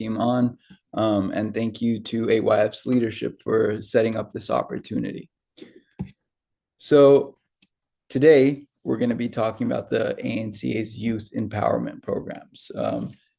team on. And thank you to AYF's leadership for setting up this opportunity. So today, we're going to be talking about the ANCA's youth empowerment programs.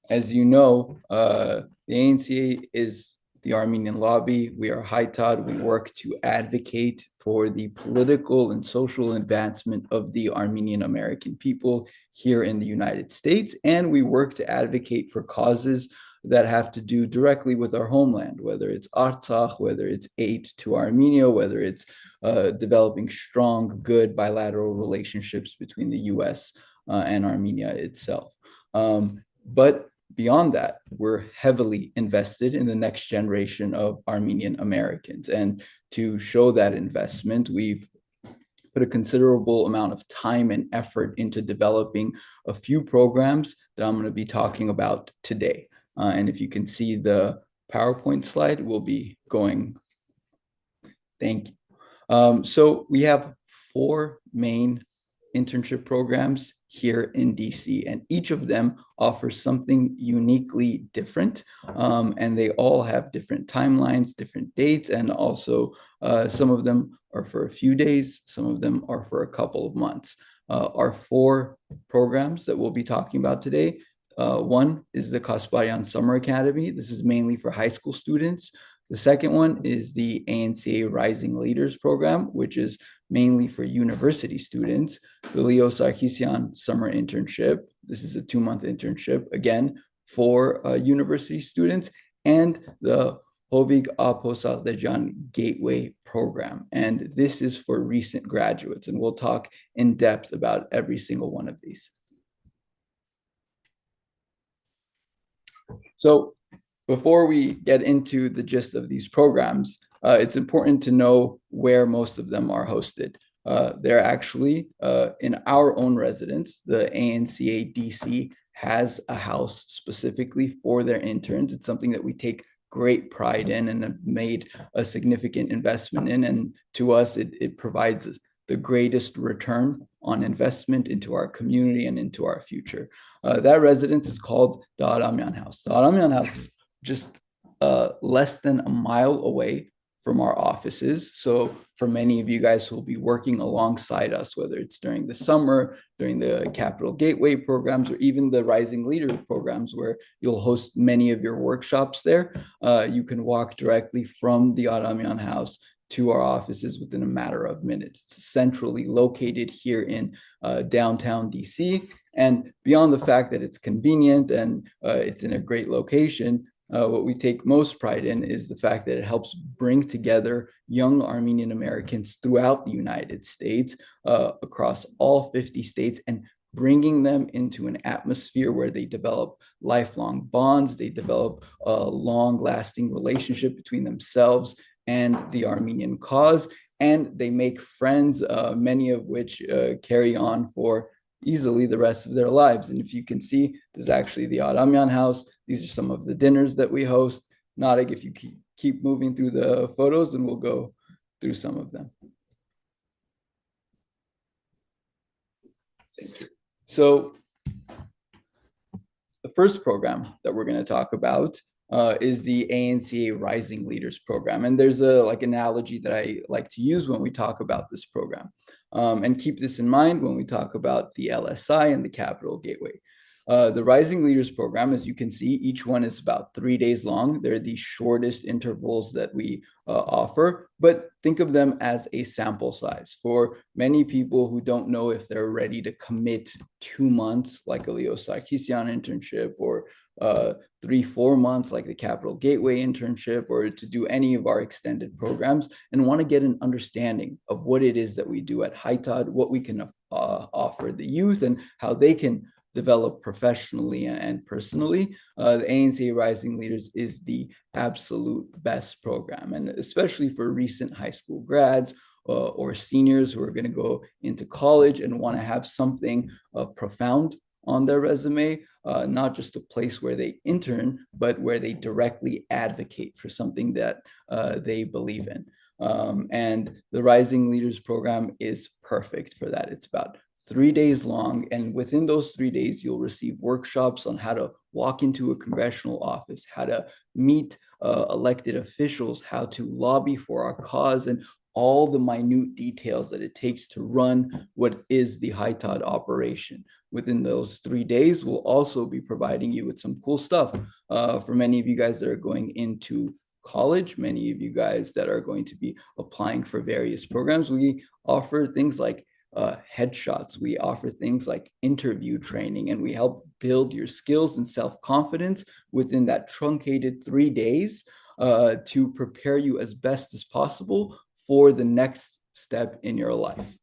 As you know, the ANCA is the Armenian lobby. We are Haitad. We work to advocate for the political and social advancement of the Armenian American people here in the United States. And we work to advocate for causes that have to do directly with our homeland, whether it's Artsakh, whether it's aid to Armenia, whether it's developing strong, good bilateral relationships between the US and Armenia itself. But beyond that, we're heavily invested in the next generation of Armenian Americans. And to show that investment, we've put a considerable amount of time and effort into developing a few programs that I'm going to be talking about today. And if you can see the PowerPoint slide, we'll be going. Thank you. So we have 4 main internship programs here in DC, and each of them offers something uniquely different. And they all have different timelines, different dates, and also some of them are for a few days, some of them are for a couple of months. Our 4 programs that we'll be talking about today. One is the Kasparyan Summer Academy. This is mainly for high school students. The second one is the ANCA Rising Leaders Program, which is mainly for university students. The Leo Sarkisian Summer Internship. This is a 2-month internship, again, for university students. And the Hovig Aposardejan Gateway Program. And this is for recent graduates. And we'll talk in depth about every single one of these. So before we get into the gist of these programs, it's important to know where most of them are hosted. They're actually in our own residence. The ANCA DC has a house specifically for their interns. It's something that we take great pride in and have made a significant investment in. And to us, it provides the greatest return on investment into our community and into our future. That residence is called the Aramyan House. The Aramyan House is just less than a mile away from our offices. So for many of you guys who will be working alongside us, whether it's during the summer, during the Capital Gateway programs, or even the Rising Leader programs where you'll host many of your workshops there, you can walk directly from the Aramyan House to our offices within a matter of minutes. It's centrally located here in downtown DC. And beyond the fact that it's convenient and it's in a great location, what we take most pride in is the fact that it helps bring together young Armenian Americans throughout the United States, across all 50 states, and bringing them into an atmosphere where they develop lifelong bonds, they develop a long-lasting relationship between themselves and the Armenian cause, and they make friends, many of which carry on for easily the rest of their lives. And if you can see, there's actually the Aramyan House. These are some of the dinners that we host. Nadig, if you keep moving through the photos, and we'll go through some of them. Thank you. So the first program that we're going to talk about is the ANCA Rising Leaders Program. And there's a analogy that I like to use when we talk about this program. And keep this in mind when we talk about the LSI and the Capital Gateway. The Rising Leaders Program, as you can see, each one is about 3 days long. They're the shortest intervals that we offer, but think of them as a sample size. For many people who don't know if they're ready to commit 2 months, like a Leo Sarkisian internship, or 3-4 months, like the Capital Gateway internship, or to do any of our extended programs, and want to get an understanding of what it is that we do at Haitad, what we can offer the youth, and how they can develop professionally and personally, the ANCA Rising Leaders is the absolute best program. And especially for recent high school grads or seniors who are going to go into college and want to have something profound on their resume, not just a place where they intern, but where they directly advocate for something that they believe in. And the Rising Leaders program is perfect for that. It's about 3 days long. And within those 3 days, you'll receive workshops on how to walk into a congressional office, how to meet elected officials, how to lobby for our cause, and all the minute details that it takes to run what is the High Tide operation. Within those 3 days, we'll also be providing you with some cool stuff. For many of you guys that are going into college, many of you guys that are going to be applying for various programs, we offer things like headshots. We offer things like interview training, and we help build your skills and self-confidence within that truncated 3 days to prepare you as best as possible for the next step in your life.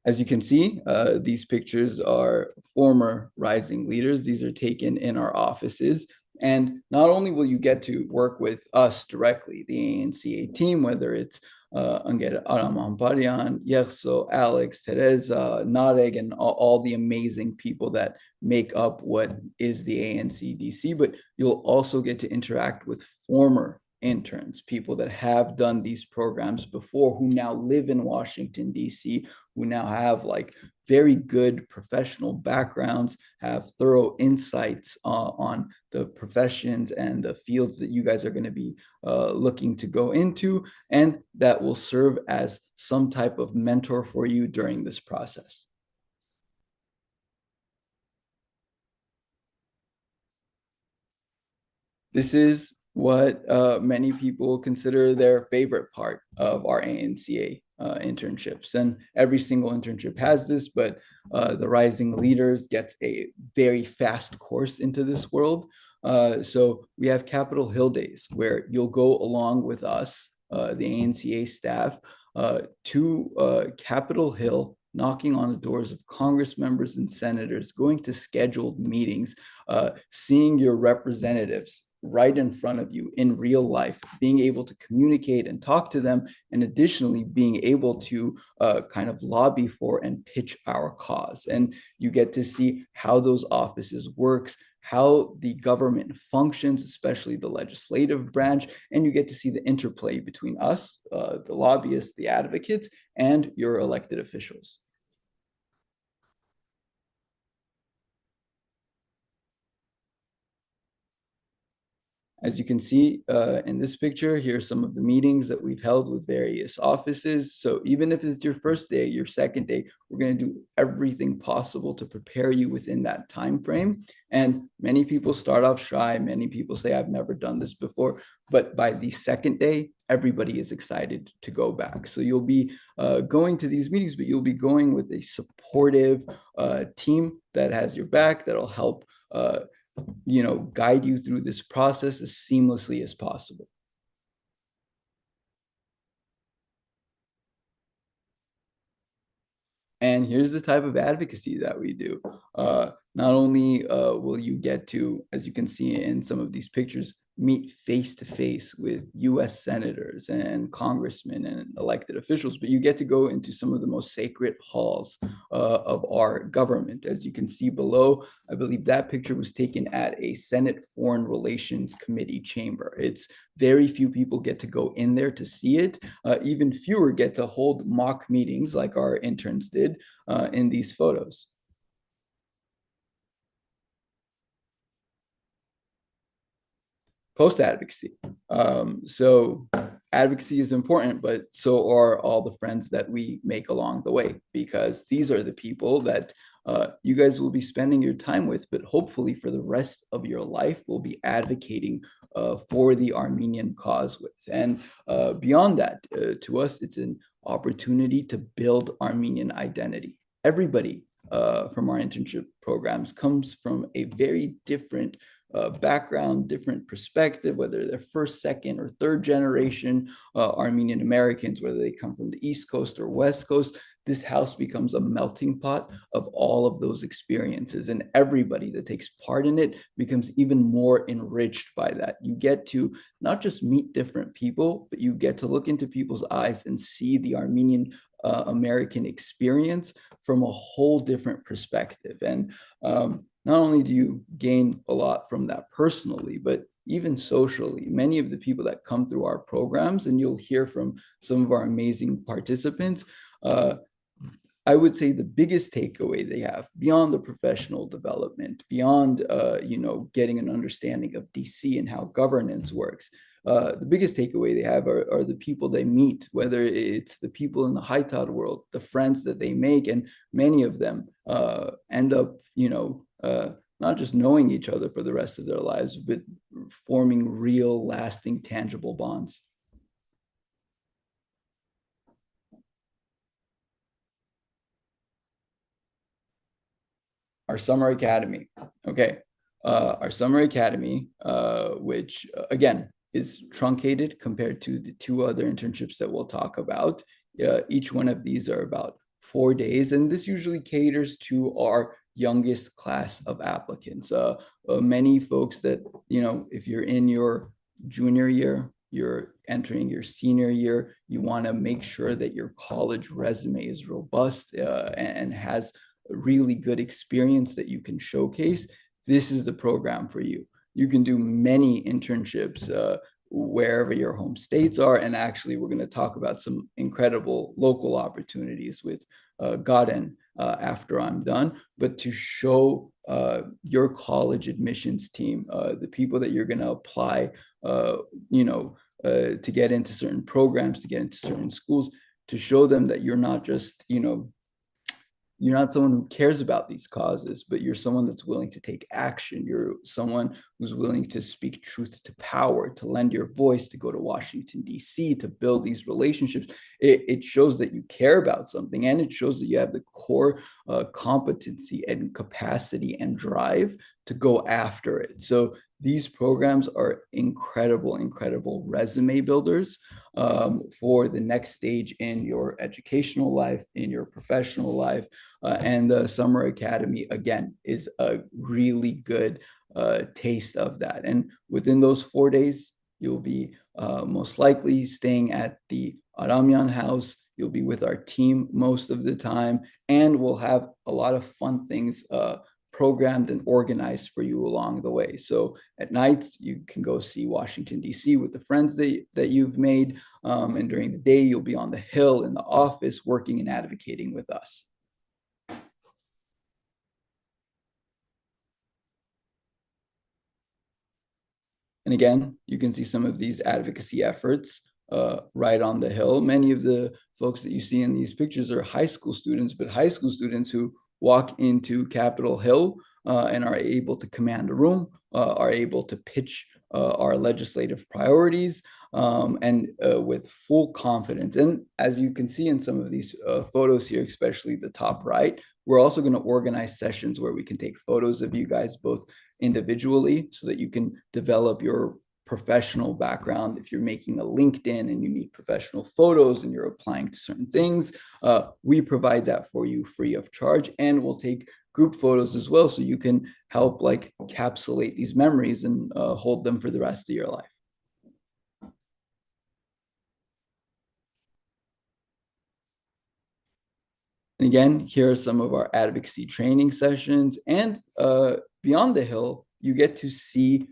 As you can see, these pictures are former rising leaders. These are taken in our offices. And not only will you get to work with us directly, the ANCA team, whether it's Angela Aramamparian, Yerso, Alex, Teresa, Nareg, and all the amazing people that make up what is the ANCDC, but you'll also get to interact with former interns, people that have done these programs before, who now live in Washington, D.C., who now have like very good professional backgrounds, have thorough insights on the professions and the fields that you guys are going to be looking to go into, and that will serve as some type of mentor for you during this process. This is what many people consider their favorite part of our ANCA internships. And every single internship has this, but the Rising Leaders gets a very fast course into this world. So we have Capitol Hill Days, where you'll go along with us, the ANCA staff, to Capitol Hill, knocking on the doors of Congress members and senators, going to scheduled meetings, seeing your representatives right in front of you in real life, being able to communicate and talk to them, and additionally being able to kind of lobby for and pitch our cause. And you get to see how those offices works, how the government functions, especially the legislative branch, and you get to see the interplay between us, the lobbyists, the advocates, and your elected officials. As you can see in this picture, here are some of the meetings that we've held with various offices. So even if it's your first day, your second day, we're going to do everything possible to prepare you within that time frame. And many people start off shy. Many people say, I've never done this before. But by the second day, everybody is excited to go back. So you'll be going to these meetings, but you'll be going with a supportive team that has your back, that'll help guide you through this process as seamlessly as possible. And here's the type of advocacy that we do. Not only will you get to, as you can see in some of these pictures, meet face to face with US senators and congressmen and elected officials, but you get to go into some of the most sacred halls of our government. As you can see below, I believe that picture was taken at a Senate Foreign Relations Committee chamber. It's very few people get to go in there to see it. Even fewer get to hold mock meetings like our interns did in these photos. Post advocacy. So advocacy is important, but so are all the friends that we make along the way, because these are the people that you guys will be spending your time with, but hopefully for the rest of your life will be advocating for the Armenian cause with. And beyond that, to us, it's an opportunity to build Armenian identity. Everybody from our internship programs comes from a very different background, different perspective, whether they're first, second, or third generation Armenian Americans, whether they come from the East Coast or West Coast. This house becomes a melting pot of all of those experiences, and everybody that takes part in it becomes even more enriched by that. You get to not just meet different people, but you get to look into people's eyes and see the Armenian American experience from a whole different perspective. And not only do you gain a lot from that personally, but even socially. Many of the people that come through our programs, and you'll hear from some of our amazing participants, I would say the biggest takeaway they have beyond the professional development, beyond getting an understanding of DC and how governance works, the biggest takeaway they have are the people they meet, whether it's the people in the high tide world, the friends that they make, and many of them end up, not just knowing each other for the rest of their lives, but forming real, lasting, tangible bonds. Our summer academy. Okay. Our summer academy, which again is truncated compared to the two other internships that we'll talk about. Each one of these are about 4 days, and this usually caters to our youngest class of applicants. Many folks that, if you're in your junior year, you're entering your senior year, you want to make sure that your college resume is robust and has really good experience that you can showcase. This is the program for you. You can do many internships wherever your home states are. And actually, we're going to talk about some incredible local opportunities with Gaden after I'm done. But to show your college admissions team, the people that you're going to apply, to get into certain programs, to get into certain schools, to show them that you're not just, you're not someone who cares about these causes, but you're someone that's willing to take action. You're someone who's willing to speak truth to power, to lend your voice, to go to Washington, D.C., to build these relationships. It shows that you care about something, and it shows that you have the core competency and capacity and drive to go after it. So these programs are incredible, incredible resume builders for the next stage in your educational life, in your professional life. And the Summer Academy, again, is a really good taste of that. And within those 4 days, you'll be most likely staying at the Aramyan House. You'll be with our team most of the time, and we'll have a lot of fun things programmed and organized for you along the way. So at nights, you can go see Washington, D.C. with the friends that you've made. And during the day, you'll be on the Hill in the office working and advocating with us. And again, you can see some of these advocacy efforts right on the Hill. Many of the folks that you see in these pictures are high school students, but high school students who walk into Capitol Hill and are able to command a room, are able to pitch our legislative priorities, and with full confidence. And as you can see in some of these photos here, especially the top right, we're also going to organize sessions where we can take photos of you guys both individually so that you can develop your professional background. If you're making a LinkedIn and you need professional photos and you're applying to certain things, we provide that for you free of charge. And we'll take group photos as well, so you can help like encapsulate these memories and hold them for the rest of your life. And again, here are some of our advocacy training sessions. And beyond the Hill, you get to see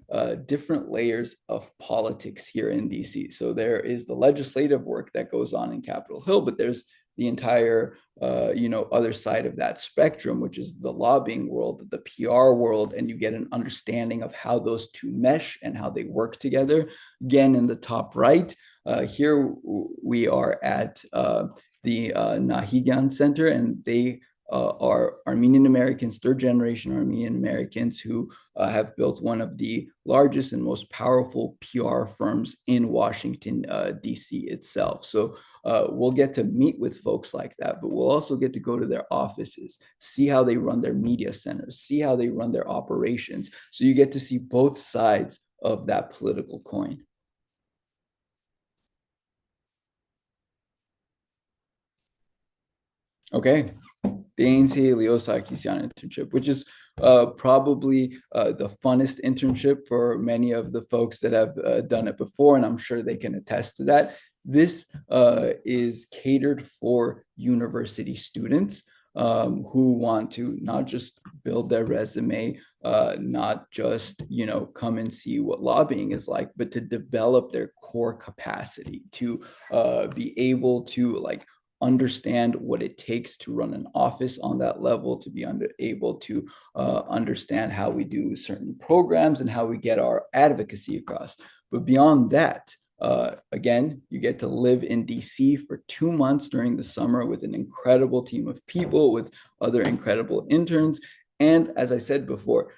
different layers of politics here in DC. So there is the legislative work that goes on in Capitol Hill, but there's the entire, other side of that spectrum, which is the lobbying world, the PR world, and you get an understanding of how those two mesh and how they work together. Again, in the top right, here we are at the Nahigyan Center, and they are Armenian Americans, third generation Armenian Americans who have built one of the largest and most powerful PR firms in Washington, D.C. itself. So we'll get to meet with folks like that, but we'll also get to go to their offices, see how they run their media centers, see how they run their operations. So you get to see both sides of that political coin. Okay. The ANCA-WR internship, which is probably the funnest internship for many of the folks that have done it before, and I'm sure they can attest to that. This is catered for university students. who want to not just build their resume, not just, come and see what lobbying is like, but to develop their core capacity, to be able to understand what it takes to run an office on that level, to be able to understand how we do certain programs and how we get our advocacy across. But beyond that, again, you get to live in DC for 2 months during the summer with an incredible team of people, with other incredible interns. And as I said before,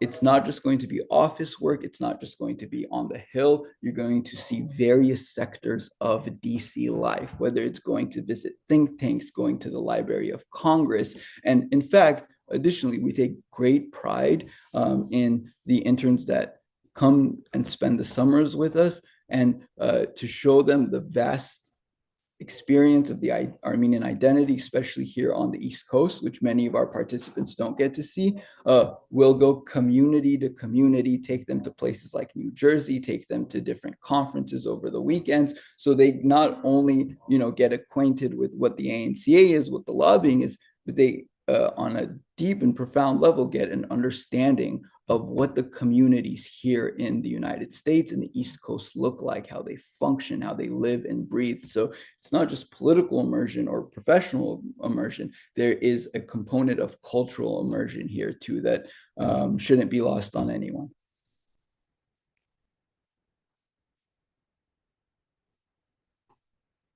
it's not just going to be office work. It's not just going to be on the Hill. You're going to see various sectors of DC life, whether it's going to visit think tanks, going to the Library of Congress. And in fact, additionally, we take great pride in the interns that come and spend the summers with us, and to show them the vast experience of the Armenian identity, especially here on the East Coast, which many of our participants don't get to see. We'll go community to community, take them to places like New Jersey, take them to different conferences over the weekends, so they not only get acquainted with what the ANCA is, what the lobbying is, but they on a deep and profound level get an understanding of what the communities here in the United States and the East Coast look like, how they function, how they live and breathe. So it's not just political immersion or professional immersion. There is a component of cultural immersion here too that shouldn't be lost on anyone.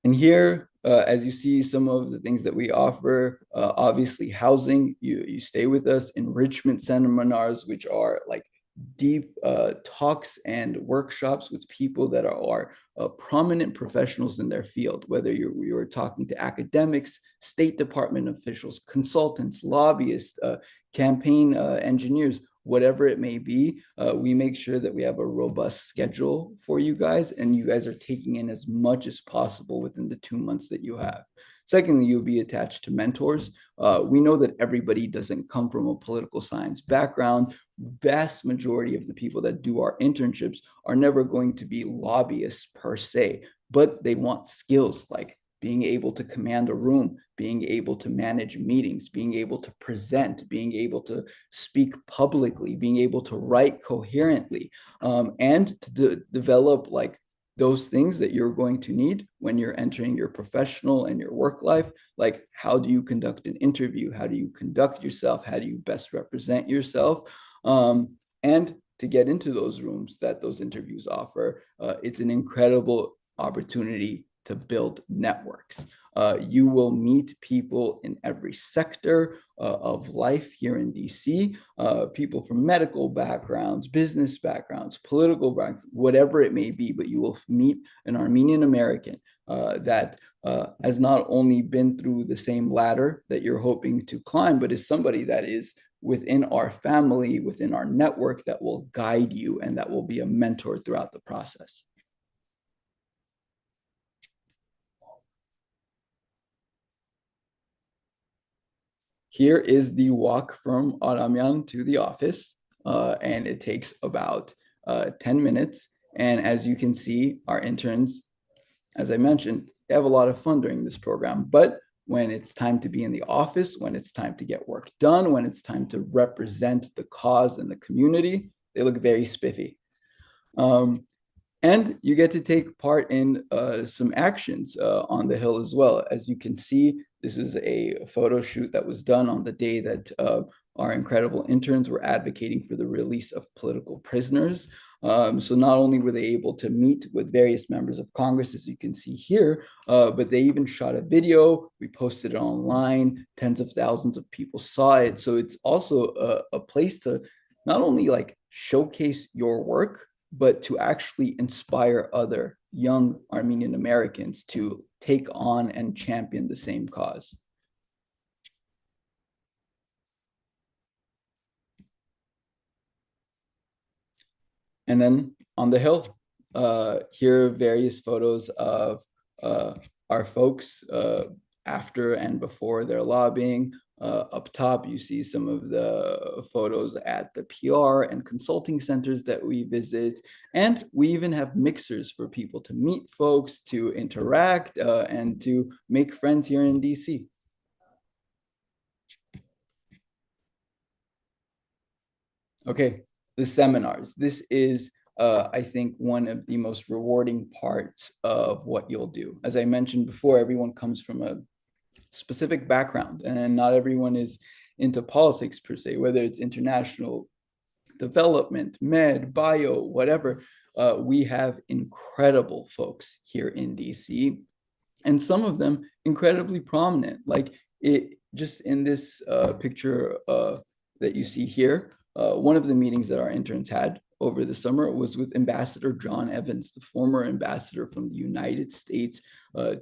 And here, as you see, some of the things that we offer, obviously housing, you stay with us, enrichment seminars, which are like deep talks and workshops with people that are prominent professionals in their field, whether you're talking to academics, State Department officials, consultants, lobbyists, campaign engineers, whatever it may be. We make sure that we have a robust schedule for you guys, and you guys are taking in as much as possible within the 2 months that you have. Secondly, you'll be attached to mentors. We know that everybody doesn't come from a political science background. Vast majority of the people that do our internships are never going to be lobbyists per se, but they want skills like being able to command a room, being able to manage meetings, being able to present, being able to speak publicly, being able to write coherently, and to develop like those things that you're going to need when you're entering your professional and your work life. Like, how do you conduct an interview? How do you conduct yourself? How do you best represent yourself? And to get into those rooms that those interviews offer, it's an incredible opportunity to build networks. You will meet people in every sector of life here in DC, people from medical backgrounds, business backgrounds, political backgrounds, whatever it may be, but you will meet an Armenian American that has not only been through the same ladder that you're hoping to climb, but is somebody that is within our family, within our network, that will guide you and that will be a mentor throughout the process. Here is the walk from Aramyan to the office, and it takes about 10 minutes. And as you can see, our interns, as I mentioned, they have a lot of fun during this program. But when it's time to be in the office, when it's time to get work done, when it's time to represent the cause and the community, they look very spiffy. And you get to take part in some actions on the Hill as well. As you can see, this is a photo shoot that was done on the day that our incredible interns were advocating for the release of political prisoners. So not only were they able to meet with various members of Congress, as you can see here, but they even shot a video. We posted it online. Tens of thousands of people saw it. So it's also a place to not only like showcase your work, but to actually inspire other young Armenian Americans to take on and champion the same cause. And then on the Hill, here are various photos of our folks after and before their lobbying. Up top, you see some of the photos at the PR and consulting centers that we visit. And we even have mixers for people to meet folks, to interact, and to make friends here in DC. Okay, the seminars. This is, I think, one of the most rewarding parts of what you'll do. As I mentioned before, everyone comes from a specific background, and not everyone is into politics per se, whether it's international development, med, bio, whatever. We have incredible folks here in DC, and some of them incredibly prominent. Like it just in this picture that you see here, one of the meetings that our interns had over the summer was with Ambassador John Evans, the former ambassador from the United States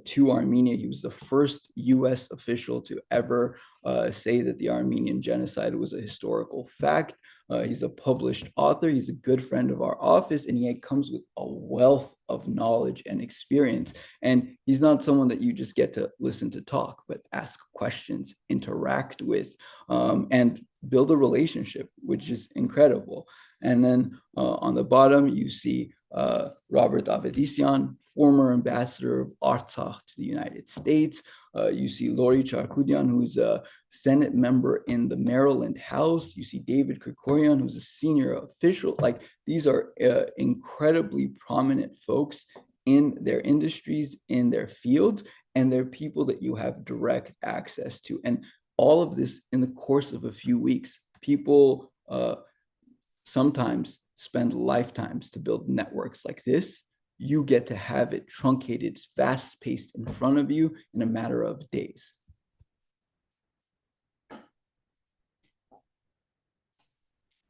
to Armenia. He was the first US official to ever say that the Armenian genocide was a historical fact. He's a published author. He's a good friend of our office, and he comes with a wealth of knowledge and experience. And he's not someone that you just get to listen to talk, but ask questions, interact with, and build a relationship, which is incredible. And then on the bottom, you see Robert Avedisian, former ambassador of Artsakh to the United States. You see Lori Charkudian, who's a Senate member in the Maryland House. You see David Krikorian, who's a senior official. Like these are incredibly prominent folks in their industries, in their fields, and they're people that you have direct access to. And all of this in the course of a few weeks. People sometimes spend lifetimes to build networks like this. You get to have it truncated, fast-paced in front of you in a matter of days.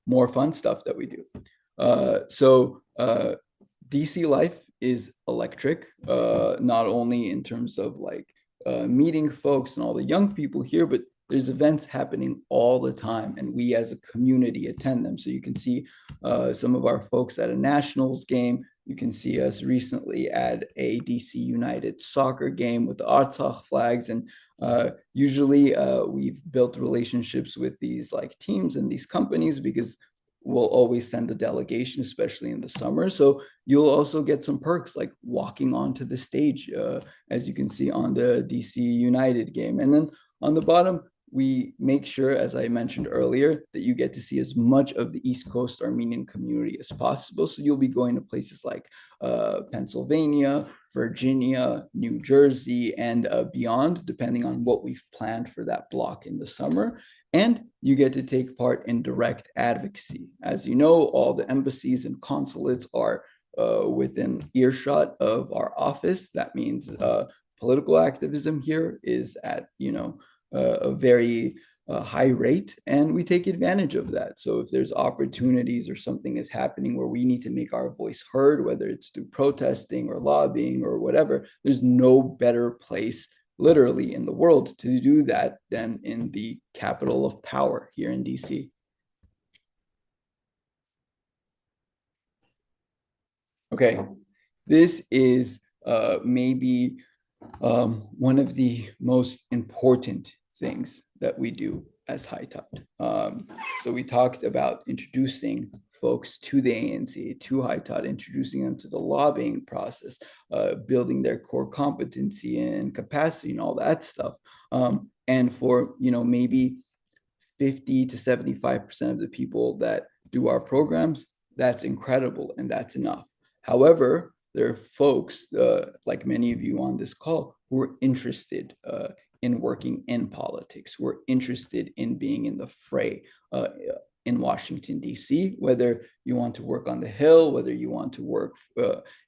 More fun stuff that we do. DC life is electric, not only in terms of like meeting folks and all the young people here, but there's events happening all the time, and we as a community attend them. So you can see some of our folks at a Nationals game. You can see us recently at a DC United soccer game with the Artsakh flags. And usually we've built relationships with these like teams and these companies because we'll always send a delegation, especially in the summer. So you'll also get some perks like walking onto the stage, as you can see on the DC United game. And then on the bottom, we make sure, as I mentioned earlier, that you get to see as much of the East Coast Armenian community as possible. So you'll be going to places like Pennsylvania, Virginia, New Jersey, and beyond, depending on what we've planned for that block in the summer. And you get to take part in direct advocacy. As you know, all the embassies and consulates are within earshot of our office. That means political activism here is at, a very high rate, and we take advantage of that. So if there's opportunities or something is happening where we need to make our voice heard, whether it's through protesting or lobbying or whatever, there's no better place literally in the world to do that than in the capital of power here in DC. Okay, this is maybe one of the most important things that we do as High Tide. So we talked about introducing folks to the ANC, to High Tide, introducing them to the lobbying process, building their core competency and capacity and all that stuff. And for, maybe 50 to 75% of the people that do our programs, that's incredible and that's enough. However, there are folks, like many of you on this call, who are interested in working in politics, who are interested in being in the fray in Washington, D.C., whether you want to work on the Hill, whether you want to work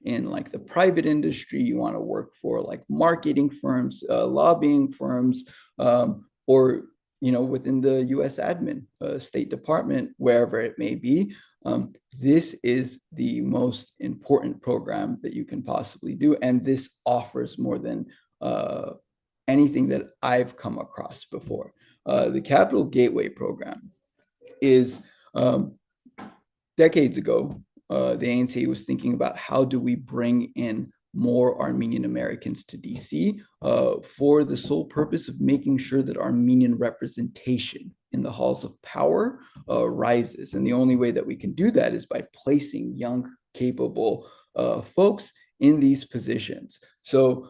in like the private industry, you want to work for like marketing firms, lobbying firms, or within the U.S. admin, State Department, wherever it may be. This is the most important program that you can possibly do. And this offers more than anything that I've come across before. The Capital Gateway program is decades ago, the ANC was thinking about how do we bring in more Armenian Americans to DC for the sole purpose of making sure that Armenian representation in the halls of power rises. And the only way that we can do that is by placing young, capable folks in these positions. So,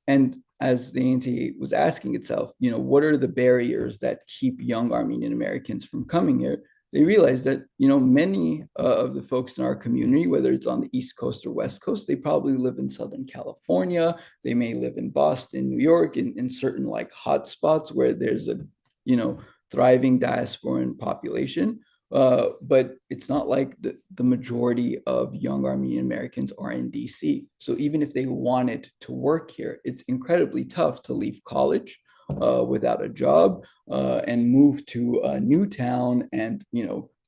and as the ANC was asking itself, what are the barriers that keep young Armenian Americans from coming here? they realized that, many of the folks in our community, whether it's on the East Coast or West Coast, they probably live in Southern California. They may live in Boston, New York, in certain like hot spots where there's a, thriving diasporan population. But it's not like the majority of young Armenian Americans are in DC. So even if they wanted to work here, it's incredibly tough to leave college without a job and move to a new town and,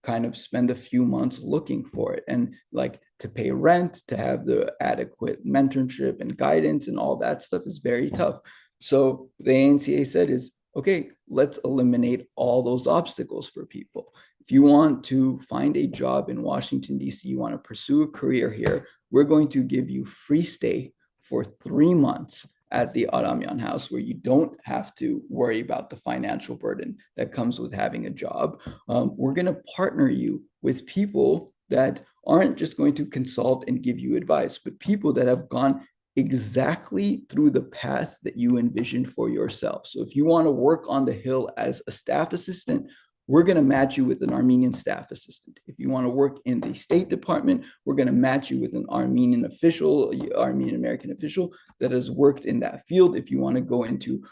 kind of spend a few months looking for it, and like to pay rent, to have the adequate mentorship and guidance and all that stuff is very tough. So the ANCA said is, okay, let's eliminate all those obstacles for people. If you want to find a job in Washington, D.C., you want to pursue a career here, we're going to give you free stay for 3 months at the Aramyan House, where you don't have to worry about the financial burden that comes with having a job. We're going to partner you with people that aren't just going to consult and give you advice, but people that have gone exactly through the path that you envisioned for yourself. So if you want to work on the Hill as a staff assistant, we're going to match you with an Armenian staff assistant. If you want to work in the State Department, we're going to match you with an Armenian official, Armenian American official that has worked in that field. If you want to go into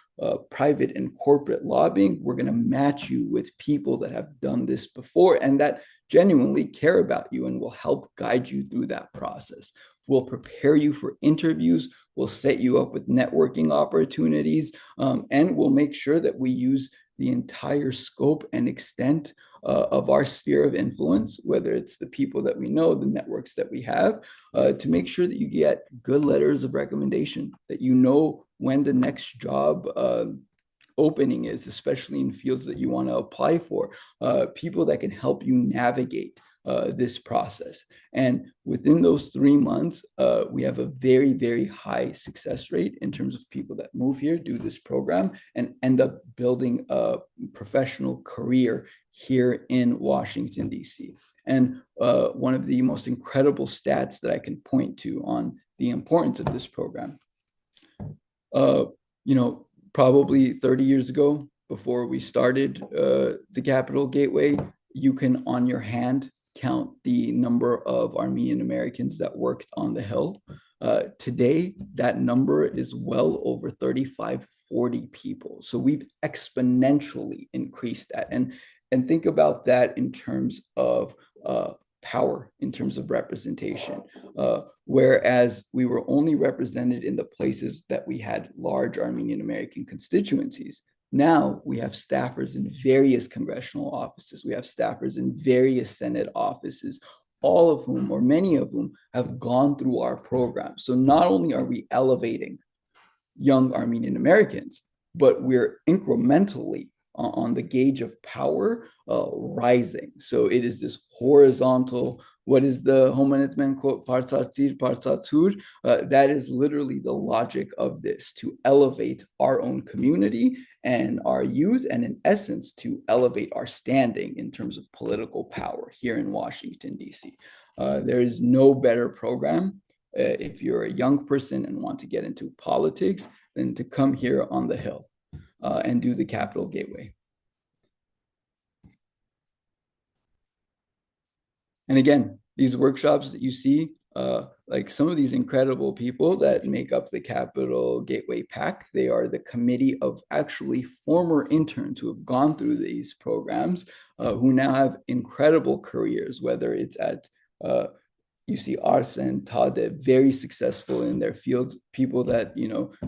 private and corporate lobbying, we're going to match you with people that have done this before and that genuinely care about you and will help guide you through that process. We'll prepare you for interviews. We'll set you up with networking opportunities, and we'll make sure that we use the entire scope and extent of our sphere of influence, whether it's the people that we know, the networks that we have, to make sure that you get good letters of recommendation, that you know when the next job opening is, especially in fields that you want to apply for, people that can help you navigate this process. And within those 3 months, we have a very, very high success rate in terms of people that move here, do this program, and end up building a professional career here in Washington, D.C. And one of the most incredible stats that I can point to on the importance of this program, probably 30 years ago, before we started the Capital Gateway, you can on your hand count the number of Armenian Americans that worked on the Hill. Today, that number is well over 35, 40 people. So we've exponentially increased that. And think about that in terms of power, in terms of representation. Whereas we were only represented in the places that we had large Armenian American constituencies, now we have staffers in various congressional offices. We have staffers in various Senate offices, all of whom, or many of whom, have gone through our program. So not only are we elevating young Armenian Americans, but we're incrementally on the gauge of power rising. So it is this horizontal, what is the Homanetmen quote, Partsatsir, Partsatsur? That is literally the logic of this, to elevate our own community and our youth, and in essence, to elevate our standing in terms of political power here in Washington, D.C. There is no better program if you're a young person and want to get into politics than to come here on the Hill and do the Capital Gateway. And again, these workshops that you see, like some of these incredible people that make up the Capital Gateway PAC, they are the committee of actually former interns who have gone through these programs, who now have incredible careers, whether it's at you see Arsen, Tade, very successful in their fields, people that,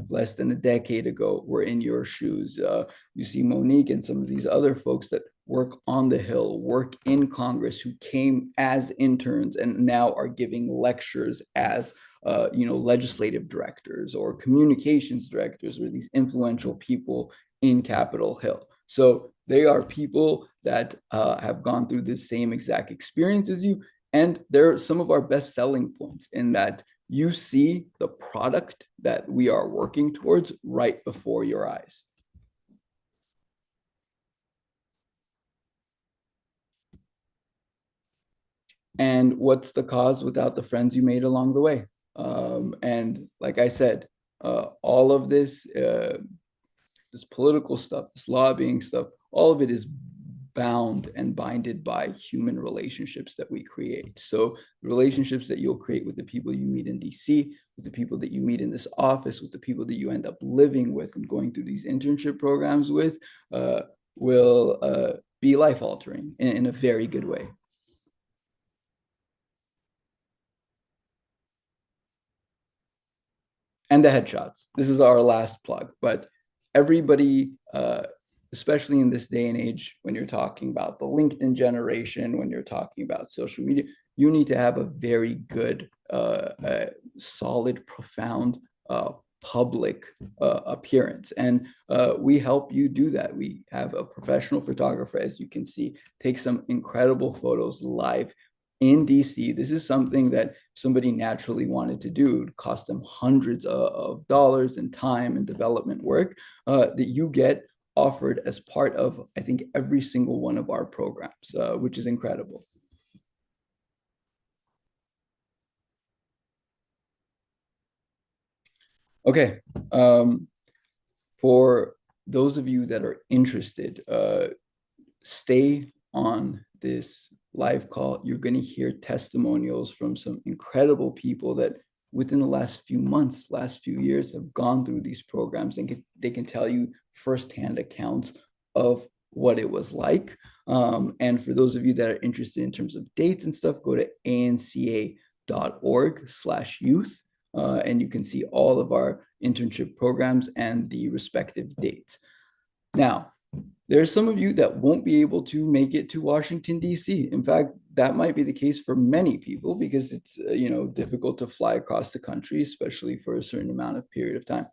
less than a decade ago were in your shoes. You see Monique and some of these other folks that work on the Hill, work in Congress, who came as interns and now are giving lectures as, legislative directors or communications directors, or these influential people in Capitol Hill. So they are people that have gone through the same exact experience as you. And they're some of our best selling points in that you see the product that we are working towards right before your eyes. And what's the cause without the friends you made along the way? And like I said, all of this, this political stuff, this lobbying stuff, all of it is bound and binded by human relationships that we create. So relationships that you'll create with the people you meet in DC, with the people that you meet in this office, with the people that you end up living with and going through these internship programs with, will be life altering in a very good way. And the headshots. This is our last plug, but everybody, especially in this day and age, when you're talking about the LinkedIn generation, when you're talking about social media, you need to have a very good, solid, profound public appearance. And we help you do that. We have a professional photographer, as you can see, take some incredible photos live in DC. This is something that somebody naturally wanted to do. It cost them hundreds of dollars in time and development work that you get offered as part of, I think, every single one of our programs, which is incredible. Okay. For those of you that are interested, stay on this live call. You're going to hear testimonials from some incredible people that within the last few months, last few years have gone through these programs, and they can tell you firsthand accounts of what it was like. And for those of you that are interested in terms of dates and stuff, go to anca.org/youth. And you can see all of our internship programs and the respective dates. Now, there's some of you that won't be able to make it to Washington, D.C. In fact, that might be the case for many people because it's difficult to fly across the country, especially for a certain amount of period of time.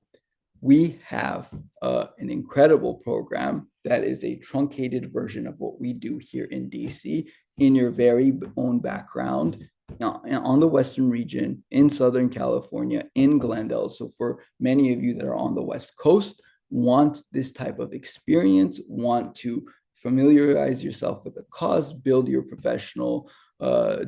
We have an incredible program that is a truncated version of what we do here in D.C. in your very own background. Now, on the Western region, in Southern California, in Glendale. So for many of you that are on the West Coast, want this type of experience, want to familiarize yourself with the cause, build your professional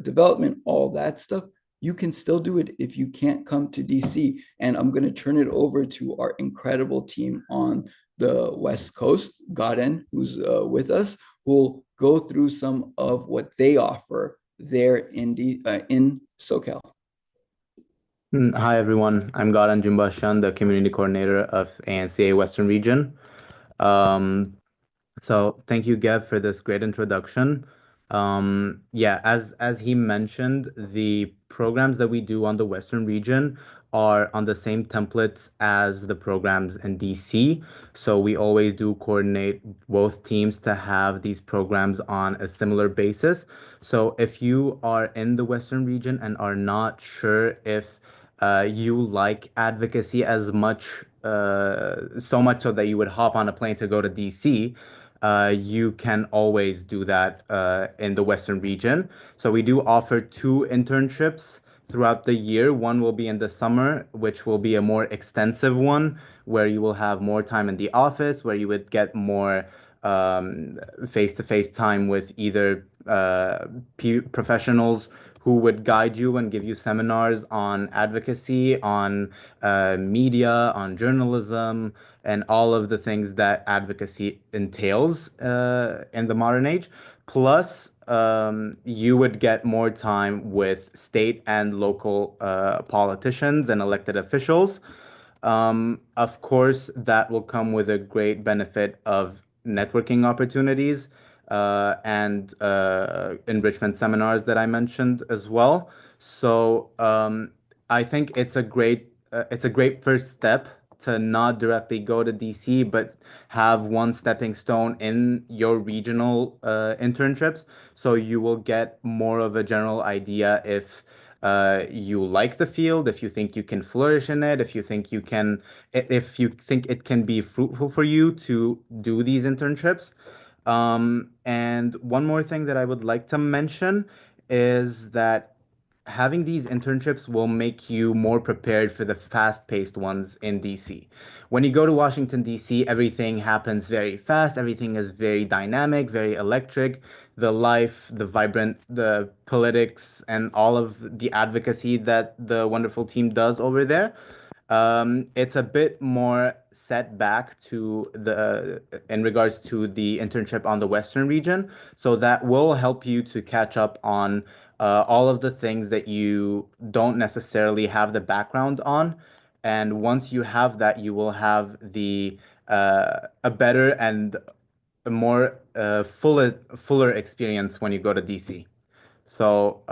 development, all that stuff, you can still do it if you can't come to DC. And I'm going to turn it over to our incredible team on the West Coast, Gaden, who's with us, who will go through some of what they offer there in SoCal. Hi, everyone. I'm Garan Jumbashan, the community coordinator of ANCA-Western region. So thank you, Gav, for this great introduction. Yeah, as he mentioned, the programs that we do on the Western region are on the same templates as the programs in DC. So we always do coordinate both teams to have these programs on a similar basis. So if you are in the Western region and are not sure if you like advocacy as much, so much so that you would hop on a plane to go to DC, you can always do that in the Western region. So we do offer two internships throughout the year. One will be in the summer, which will be a more extensive one, where you will have more time in the office, where you would get more face-to-face time with either professionals who would guide you and give you seminars on advocacy, on media, on journalism, and all of the things that advocacy entails in the modern age. Plus, you would get more time with state and local politicians and elected officials. Of course, that will come with a great benefit of networking opportunities and enrichment seminars that I mentioned as well. So I think it's a great first step to not directly go to DC, but have one stepping stone in your regional internships. So you will get more of a general idea if you like the field, if you think you can flourish in it, if you think if you think it can be fruitful for you to do these internships. And one more thing that I would like to mention is that having these internships will make you more prepared for the fast-paced ones in DC. When you go to Washington, DC, everything happens very fast, everything is very dynamic, very electric. The life, the vibrant, the politics, and all of the advocacy that the wonderful team does over there. It's a bit more set back to the in regards to the internship on the Western region. So that will help you to catch up on all of the things that you don't necessarily have the background on. And once you have that, you will have the a better and a more fuller experience when you go to DC. So,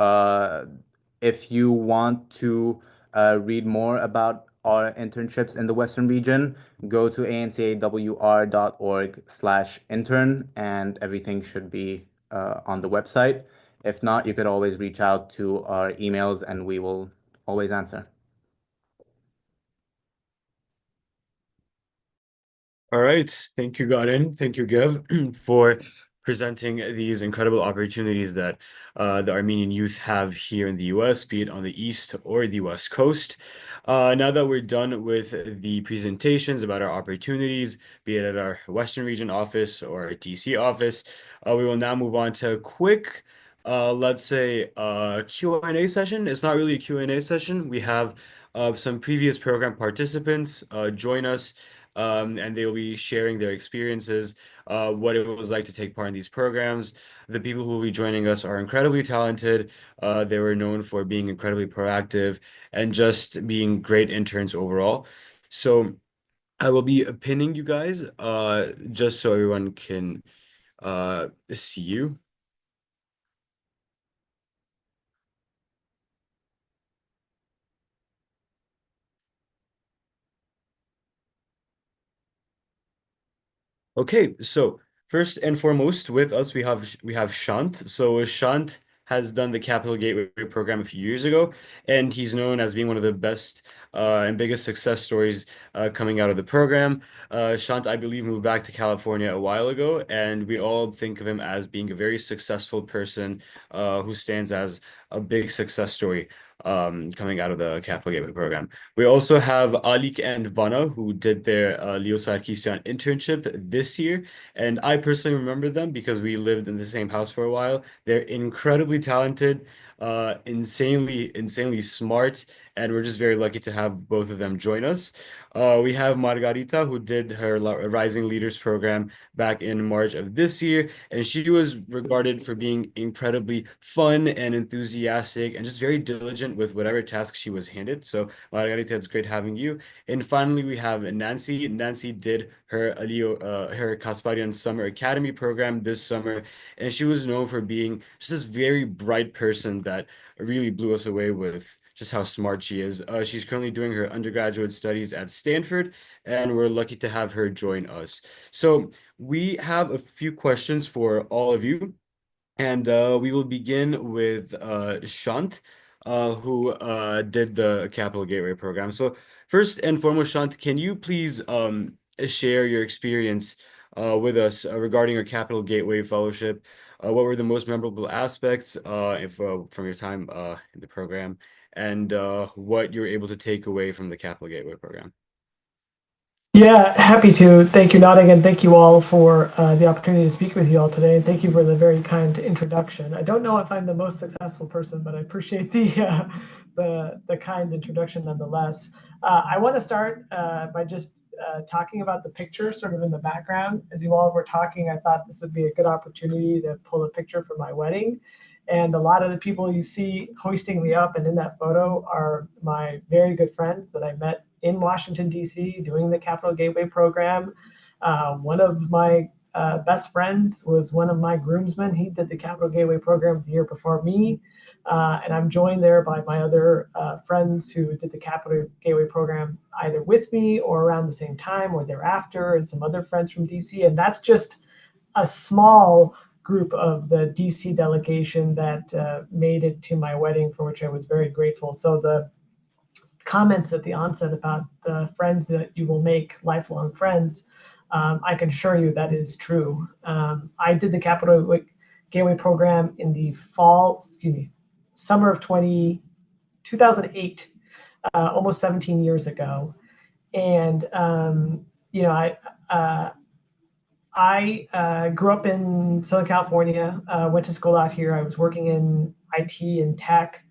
if you want to read more about our internships in the Western region, go to ancawr.org/intern, and everything should be on the website. If not, you could always reach out to our emails and we will always answer. All right. Thank you, Garin. Thank you, Gev, for presenting these incredible opportunities that the Armenian youth have here in the US, be it on the East or the West Coast. Now that we're done with the presentations about our opportunities, be it at our Western Region office or our DC office, we will now move on to a quick, let's say, Q&A session. It's not really a Q&A session. We have some previous program participants join us and they'll be sharing their experiences, what it was like to take part in these programs. The people who will be joining us are incredibly talented. They were known for being incredibly proactive and just being great interns overall. So I will be pinning you guys just so everyone can see you. Okay, so first and foremost with us we have Shant. So Shant has done the Capital Gateway program a few years ago, and he's known as being one of the best and biggest success stories coming out of the program. Shant, I believe, moved back to California a while ago, and we all think of him as being a very successful person who stands as a big success story coming out of the Capital Gateway program. We also have Alik and Vana, who did their Leo Sarkisian internship this year. And I personally remember them because we lived in the same house for a while. They're incredibly talented, insanely smart, and we're just very lucky to have both of them join us. We have Margarita, who did her Rising Leaders program back in March of this year, and she was regarded for being incredibly fun and enthusiastic and just very diligent with whatever task she was handed. So Margarita, it's great having you. And finally, we have Nancy. Nancy did her Kasparian Summer Academy program this summer, and she was known for being just this very bright person that really blew us away with just how smart she is. She's currently doing her undergraduate studies at Stanford, and we're lucky to have her join us. So we have a few questions for all of you. And we will begin with Shant, who did the Capital Gateway program. So first and foremost, Shant, can you please share your experience with us regarding your Capital Gateway Fellowship? What were the most memorable aspects if from your time in the program, and what you were able to take away from the Capital Gateway program? Yeah, happy to. Thank you, Notting, and thank you all for the opportunity to speak with you all today. And thank you for the very kind introduction. I don't know if I'm the most successful person, but I appreciate the kind introduction nonetheless. I want to start by just talking about the picture sort of in the background. As you all were talking, I thought this would be a good opportunity to pull a picture for my wedding. And a lot of the people you see hoisting me up and in that photo are my very good friends that I met in Washington, D.C., doing the Capital Gateway program. One of my best friends was one of my groomsmen. He did the Capital Gateway program the year before me. And I'm joined there by my other friends who did the Capital Gateway program either with me or around the same time or thereafter, and some other friends from D.C. And that's just a small group of the DC delegation that made it to my wedding, for which I was very grateful. So the comments at the onset about the friends that you will make lifelong friends, I can assure you that is true. I did the Capital Gateway program in the summer of 2008, almost 17 years ago. And, I grew up in Southern California, went to school out here. I was working in IT and tech.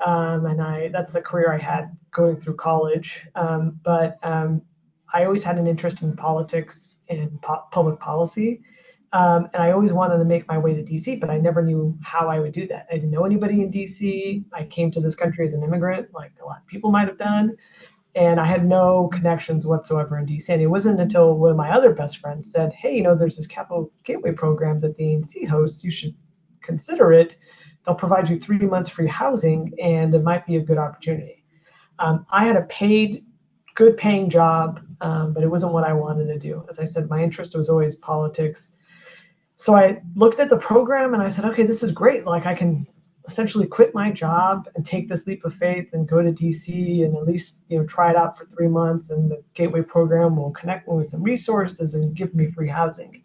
and that's the career I had going through college. But I always had an interest in politics and public policy. And I always wanted to make my way to DC, but I never knew how I would do that. I didn't know anybody in DC. I came to this country as an immigrant, like a lot of people might have done. And I had no connections whatsoever in DC. And it wasn't until one of my other best friends said, hey, there's this Capital Gateway program that the ANC hosts. You should consider it. They'll provide you 3 months free housing, and it might be a good opportunity. I had a good paying job, but it wasn't what I wanted to do. As I said, my interest was always politics. So I looked at the program and I said, okay, this is great. Like, I can essentially quit my job and take this leap of faith and go to DC and at least try it out for 3 months, and the Gateway program will connect me with some resources and give me free housing.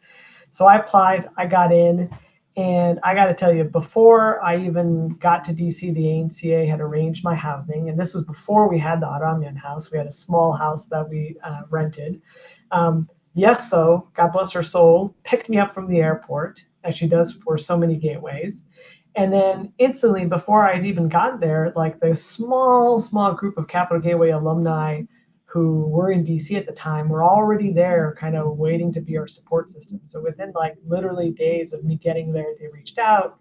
So I applied, I got in, and I got to tell you, before I even got to DC, the ANCA had arranged my housing, and this was before we had the Aramian house. We had a small house that we rented. Yeso, God bless her soul, picked me up from the airport, as she does for so many gateways. And then instantly, before I'd even gotten there, like the small group of Capital Gateway alumni who were in DC at the time were already there kind of waiting to be our support system. So within like literally days of me getting there, they reached out.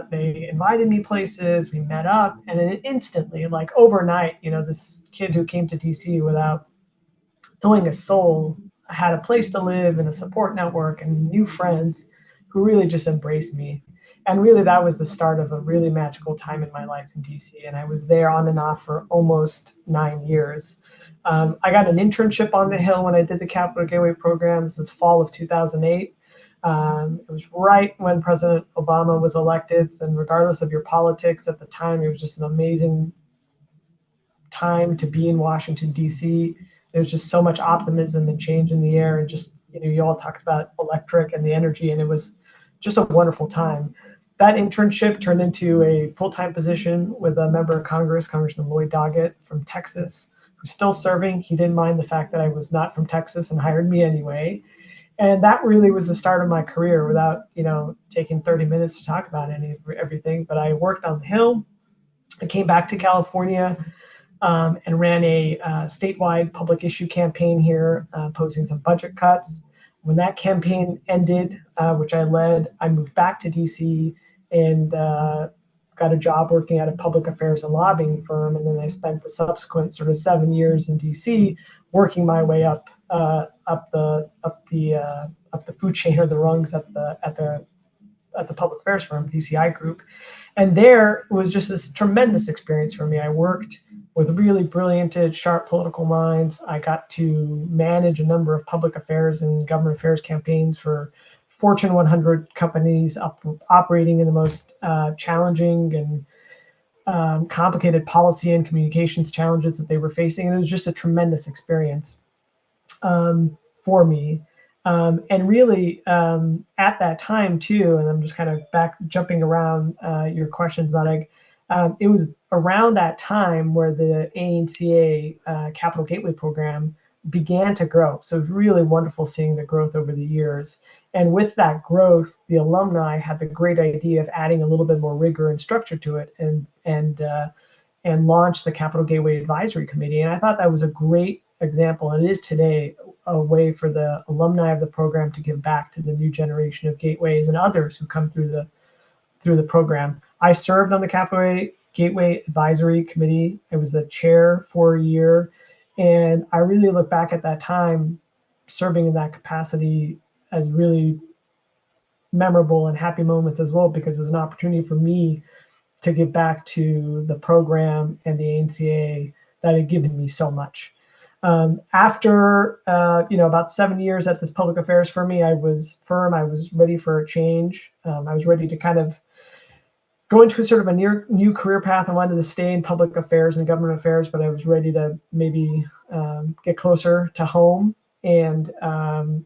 They invited me places, we met up, and then instantly, like overnight, this kid who came to DC without knowing a soul had a place to live and a support network and new friends who really just embraced me. And really, that was the start of a really magical time in my life in DC. And I was there on and off for almost 9 years. I got an internship on the Hill when I did the Capital Gateway program. This is fall of 2008. It was right when President Obama was elected. And regardless of your politics at the time, it was just an amazing time to be in Washington, D.C. There's just so much optimism and change in the air. And just, you all talked about electric and the energy, and it was just a wonderful time. That internship turned into a full-time position with a member of Congress, Congressman Lloyd Doggett from Texas, who's still serving. He didn't mind the fact that I was not from Texas and hired me anyway. And that really was the start of my career without, taking 30 minutes to talk about everything. But I worked on the Hill. I came back to California and ran a statewide public issue campaign here, posing some budget cuts. When that campaign ended, which I led, I moved back to DC and got a job working at a public affairs and lobbying firm. And then I spent the subsequent sort of 7 years in DC working my way up the food chain, or the rungs at the public affairs firm, DCI Group. And there it was just this tremendous experience for me. I worked with really brilliant, sharp political minds. I got to manage a number of public affairs and government affairs campaigns for Fortune 100 companies operating in the most challenging and complicated policy and communications challenges that they were facing. And it was just a tremendous experience for me. And really, at that time too, and I'm just kind of jumping around your questions, Nadig, it was around that time where the ANCA Capital Gateway program began to grow. So it was really wonderful seeing the growth over the years. And with that growth, the alumni had the great idea of adding a little bit more rigor and structure to it, and launched the Capital Gateway Advisory Committee. And I thought that was a great example, and it is today, a way for the alumni of the program to give back to the new generation of gateways and others who come through the program. I served on the Capital Gateway Advisory Committee. I was the chair for a year, and I really look back at that time serving in that capacity as really memorable and happy moments as well, because it was an opportunity for me to give back to the program and the ANCA that had given me so much. After about 7 years at this public affairs firm, I was ready for a change. I was ready to kind of go into a sort of a new career path. I wanted to stay in public affairs and government affairs, but I was ready to maybe get closer to home and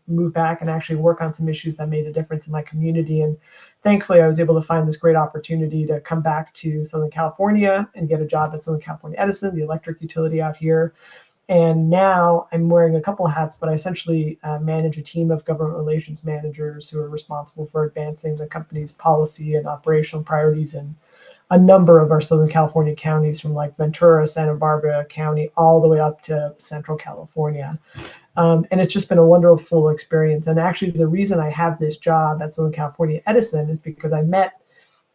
move back and actually work on some issues that made a difference in my community. And thankfully, I was able to find this great opportunity to come back to Southern California and get a job at Southern California Edison, the electric utility out here. And now I'm wearing a couple of hats, but I essentially manage a team of government relations managers who are responsible for advancing the company's policy and operational priorities in a number of our Southern California counties, from like Ventura, Santa Barbara County, all the way up to Central California. And it's just been a wonderful experience. And actually, the reason I have this job at Southern California Edison is because I met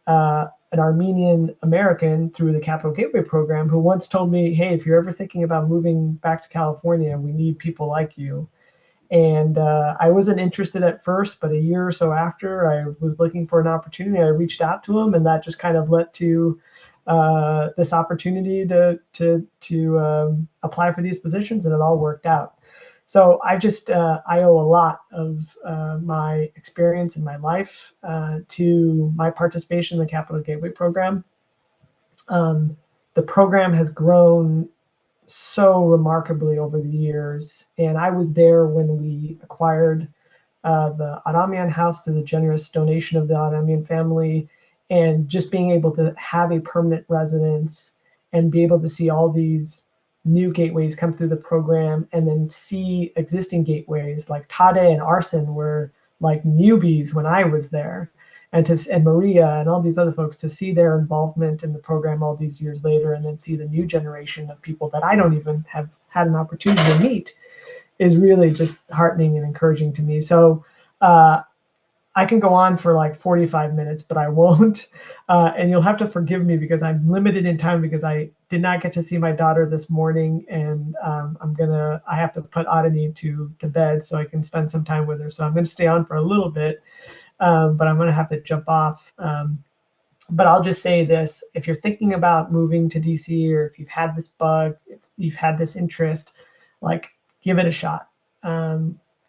an Armenian American through the Capital Gateway program who once told me, hey, if you're ever thinking about moving back to California, we need people like you. And I wasn't interested at first, but a year or so after I was looking for an opportunity, I reached out to him, and that just kind of led to this opportunity to apply for these positions, and it all worked out. So I owe a lot of my experience in my life to my participation in the Capital Gateway program. The program has grown so remarkably over the years, and I was there when we acquired the Adamian house through the generous donation of the Adamian family, and just being able to have a permanent residence and be able to see all these new gateways come through the program, and then see existing gateways like Tade and Arson were like newbies when I was there, and Maria and all these other folks, to see their involvement in the program all these years later, and then see the new generation of people that I don't even have had an opportunity to meet, is really just heartening and encouraging to me. So I can go on for like 45 minutes, but I won't. And you'll have to forgive me because I'm limited in time, because I did not get to see my daughter this morning, and I have to put Adani to bed so I can spend some time with her. So I'm gonna stay on for a little bit, but I'm gonna have to jump off. But I'll just say this: if you're thinking about moving to DC, or if you've had this bug, if you've had this interest, like, give it a shot.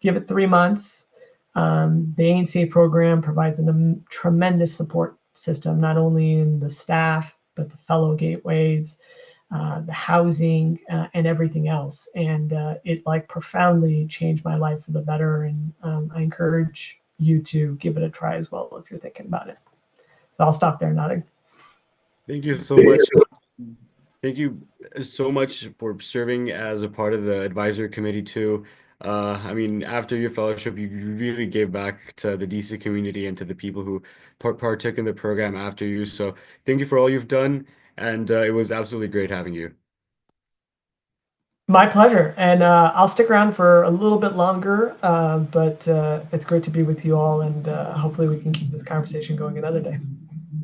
Give it 3 months. The ANCA program provides a tremendous support system, not only in the staff, but the fellow gateways, the housing, and everything else. And it like profoundly changed my life for the better. And I encourage you to give it a try as well if you're thinking about it. So I'll stop there nodding. Thank you so much. Thank you so much for serving as a part of the advisory committee too. I mean, after your fellowship, you really gave back to the DC community and to the people who partook in the program after you. So thank you for all you've done, and it was absolutely great having you. My pleasure. And I'll stick around for a little bit longer, but it's great to be with you all, and hopefully we can keep this conversation going another day.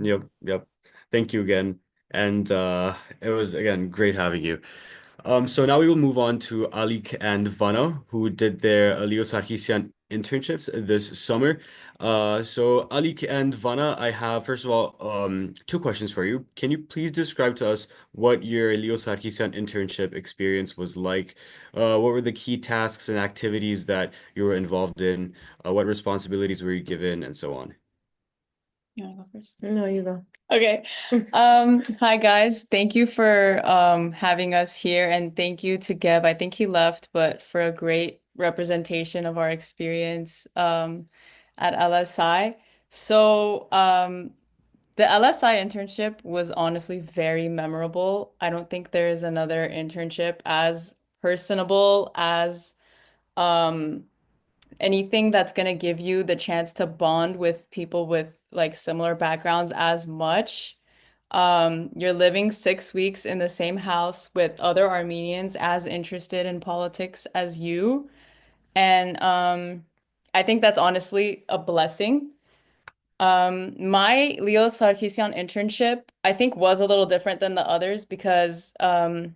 Yep. Thank you again. And it was, again, great having you. So now we will move on to Alik and Vana, who did their Leo Sarkisian internships this summer. So Alik and Vana, I have, first of all, two questions for you. Can you please describe to us what your Leo Sarkisian internship experience was like? What were the key tasks and activities that you were involved in? What responsibilities were you given, and so on? You wanna go first? No, you go. Okay. Hi guys. Thank you for having us here, and thank you to Gev. I think he left, but for a great representation of our experience at LSI. So the LSI internship was honestly very memorable. I don't think there is another internship as personable as anything that's going to give you the chance to bond with people with like similar backgrounds as much. You're living 6 weeks in the same house with other Armenians as interested in politics as you. And I think that's honestly a blessing. My Leo Sarkisian internship, I think, was a little different than the others because a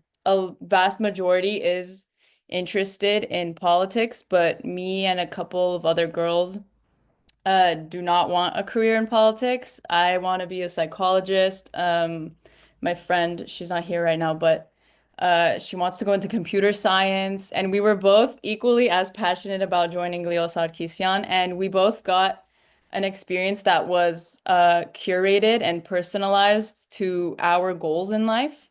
vast majority is interested in politics, but me and a couple of other girls do not want a career in politics. I want to be a psychologist. My friend, she's not here right now, but she wants to go into computer science, and we were both equally as passionate about joining Leo Sarkisian, and we both got an experience that was curated and personalized to our goals in life.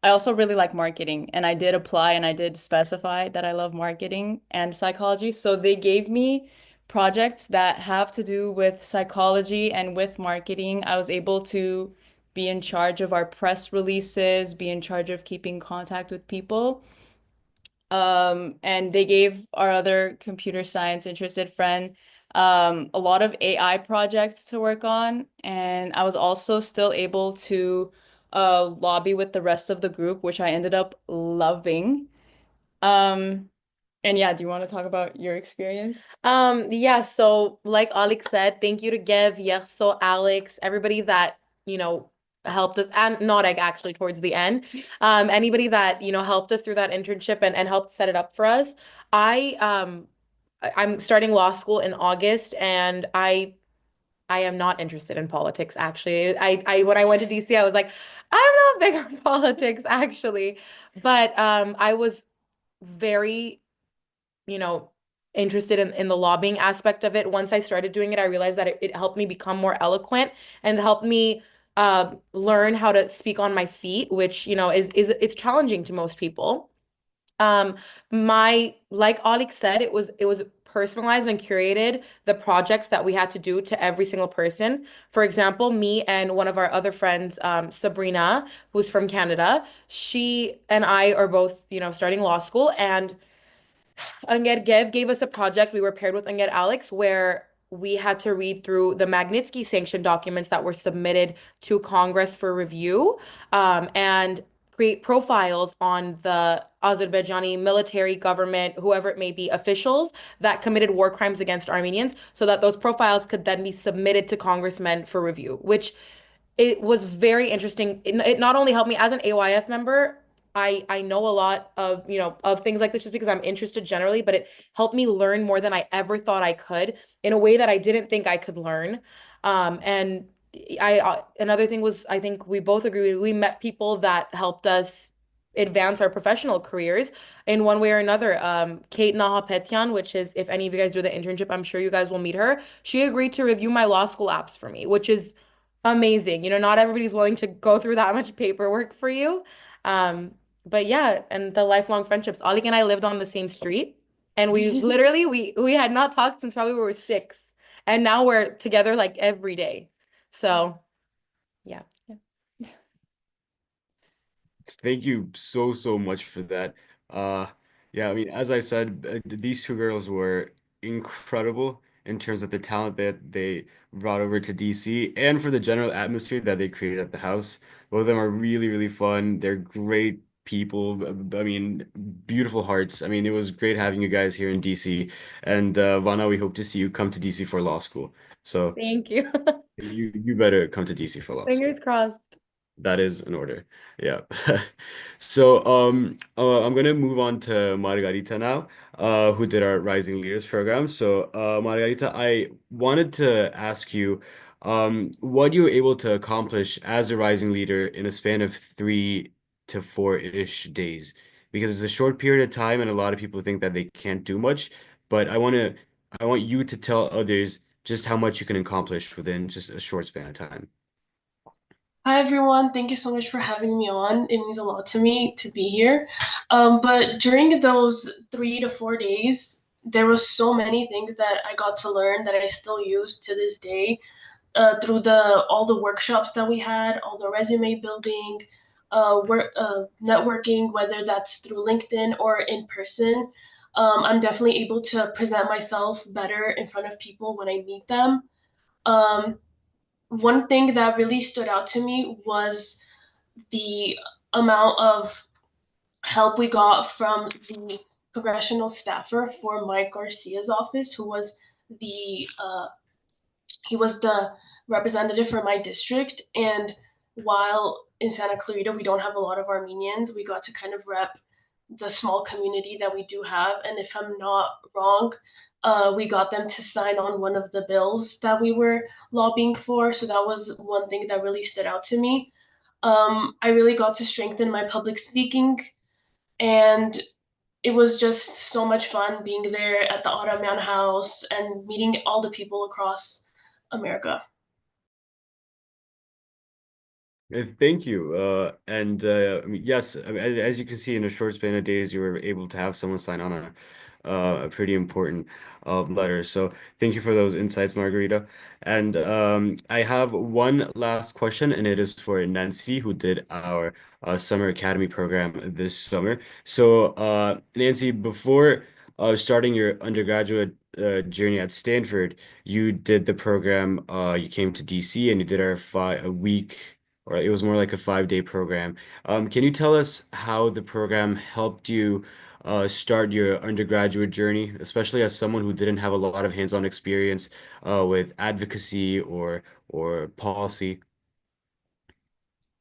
I also really like marketing, and I did apply and I did specify that I love marketing and psychology. So they gave me projects that have to do with psychology and with marketing. I was able to be in charge of our press releases, be in charge of keeping contact with people. And they gave our other computer science interested friend a lot of AI projects to work on, and I was also still able to lobby with the rest of the group, which I ended up loving. Um, and yeah, do you want to talk about your experience? Yeah, so like Alex said, thank you to Gev, Yerso, Alex, everybody that, helped us, and not like actually towards the end. Anybody that, helped us through that internship and helped set it up for us. I'm starting law school in August, and I am not interested in politics actually. I when I went to DC, I was like, I'm not big on politics actually. But I was very you know, interested in the lobbying aspect of it. Once I started doing it, I realized that it helped me become more eloquent and helped me learn how to speak on my feet, which, is it's challenging to most people. Um, like Alex said, it was personalized and curated the projects that we had to do to every single person. For example, me and one of our other friends, Sabrina, who's from Canada, she and I are both, starting law school, and Anger Gev gave us a project. We were paired with Anger Alex, where we had to read through the Magnitsky sanction documents that were submitted to Congress for review, and create profiles on the Azerbaijani military, government, whoever it may be, officials that committed war crimes against Armenians, so that those profiles could then be submitted to congressmen for review, which it was very interesting. It not only helped me as an AYF member, I know a lot of, of things like this just because I'm interested generally, but it helped me learn more than I ever thought I could in a way that I didn't think I could learn. And another thing was, I think we both agree, we met people that helped us advance our professional careers in one way or another. Kate Nahapetyan, which is, if any of you guys do the internship, I'm sure you guys will meet her. She agreed to review my law school apps for me, which is amazing. Not everybody's willing to go through that much paperwork for you. But yeah, and the lifelong friendships. Oleg and I lived on the same street, and we literally we had not talked since probably we were 6, and now we're together like every day. So yeah. Thank you so, so much for that. Uh, yeah, I mean, as I said, these two girls were incredible in terms of the talent that they brought over to DC and for the general atmosphere that they created at the house. Both of them are really, really fun. They're great people. I mean, beautiful hearts. I mean, it was great having you guys here in DC. And Vana, we hope to see you come to DC for law school. So Thank you. you better come to DC for law school. Fingers crossed. That is an order. Yeah. So I'm gonna move on to Margarita now, who did our Rising Leaders program. So Margarita, I wanted to ask you what you were able to accomplish as a rising leader in a span of 3 to 4-ish days. Because it's a short period of time and a lot of people think that they can't do much. But I want you to tell others just how much you can accomplish within just a short span of time. Hi everyone, thank you so much for having me on. It means a lot to me to be here. But during those 3 to 4 days, there was so many things that I got to learn that I still use to this day. Through the all the workshops that we had, all the resume building, networking, whether that's through LinkedIn or in person. I'm definitely able to present myself better in front of people when I meet them. Um, One thing that really stood out to me was the amount of help we got from the congressional staffer for Mike Garcia's office, who was the he was the representative for my district. And while in Santa Clarita we don't have a lot of Armenians, we got to kind of rep the small community that we do have. And if I'm not wrong, we got them to sign on one of the bills that we were lobbying for. So that was one thing that really stood out to me. I really got to strengthen my public speaking, and it was just so much fun being there at the Ottoman House and meeting all the people across America. Thank you. I mean, yes, I mean, as you can see, in a short span of days, you were able to have someone sign on a pretty important letter. So thank you for those insights, Margarita. And I have one last question, and it is for Nancy, who did our Summer Academy program this summer. So Nancy, before starting your undergraduate journey at Stanford, you did the program. You came to DC and you did a week, or it was more like a 5-day program. Can you tell us how the program helped you start your undergraduate journey, especially as someone who didn't have a lot of hands-on experience with advocacy or policy?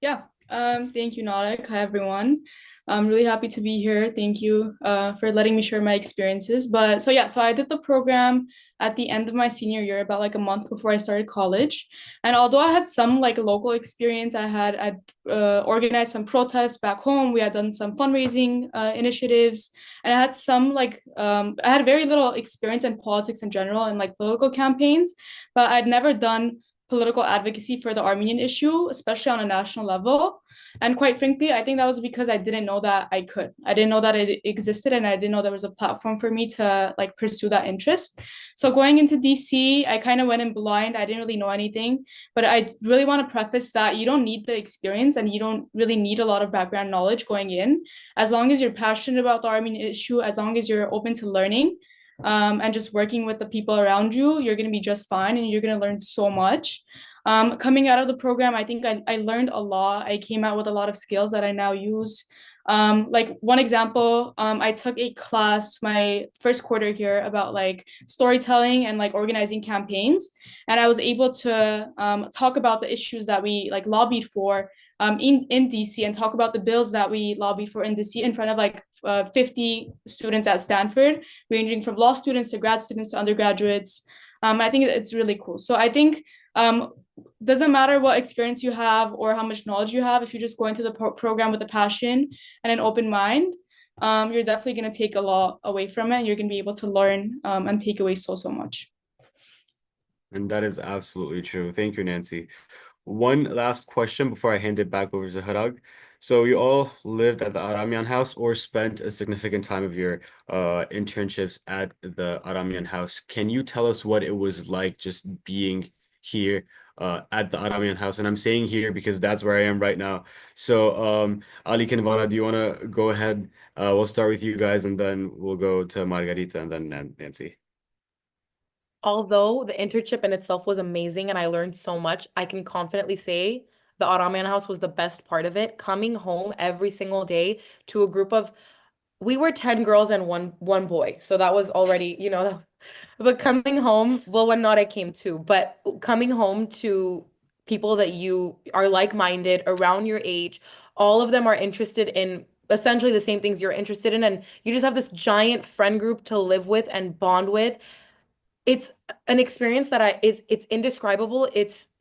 Yeah, thank you, Nautic. Hi, everyone. I'm really happy to be here. Thank you for letting me share my experiences. But so yeah, so I did the program at the end of my senior year, about like a month before I started college. And although I had some like local experience, I'd organized some protests back home. We had done some fundraising initiatives, and I had some I had very little experience in politics in general and like political campaigns, but I'd never done political advocacy for the Armenian issue, especially on a national level. And quite frankly, I think that was because I didn't know that I could. I didn't know that it existed, and I didn't know there was a platform for me to like pursue that interest. So going into DC, I kind of went in blind. I didn't really know anything, but I really want to preface that you don't need the experience and you don't really need a lot of background knowledge going in. As long as you're passionate about the Armenian issue, as long as you're open to learning, and just working with the people around you, you're going to be just fine and you're going to learn so much. Coming out of the program, I think I learned a lot. I came out with a lot of skills that I now use. Like one example, I took a class my first quarter here about like storytelling and like organizing campaigns, and I was able to talk about the issues that we like lobbied for in DC, and talk about the bills that we lobbied for in DC in front of like 50 students at Stanford, ranging from law students to grad students to undergraduates. I think it's really cool. So I think doesn't matter what experience you have or how much knowledge you have, if you just go into the program with a passion and an open mind, you're definitely going to take a lot away from it, and you're going to be able to learn and take away so much. And that is absolutely true. Thank you, Nancy. One last question before I hand it back over to Harag. So you all lived at the Aramian house or spent a significant time of your internships at the Aramian house. Can you tell us what it was like just being here at the Aramian house? And I'm saying here because that's where I am right now. So Ali Kinvara, do you want to go ahead? We'll start with you guys and then we'll go to Margarita and then Nancy. Although the internship in itself was amazing and I learned so much, I can confidently say the Aramian house was the best part of it. Coming home every single day to a group of, we were 10 girls and one boy. So that was already, but coming home, well, when not, I came too, but coming home to people that you are like-minded around your age, all of them are interested in essentially the same things you're interested in, and you just have this giant friend group to live with and bond with. It's an experience that it's indescribable.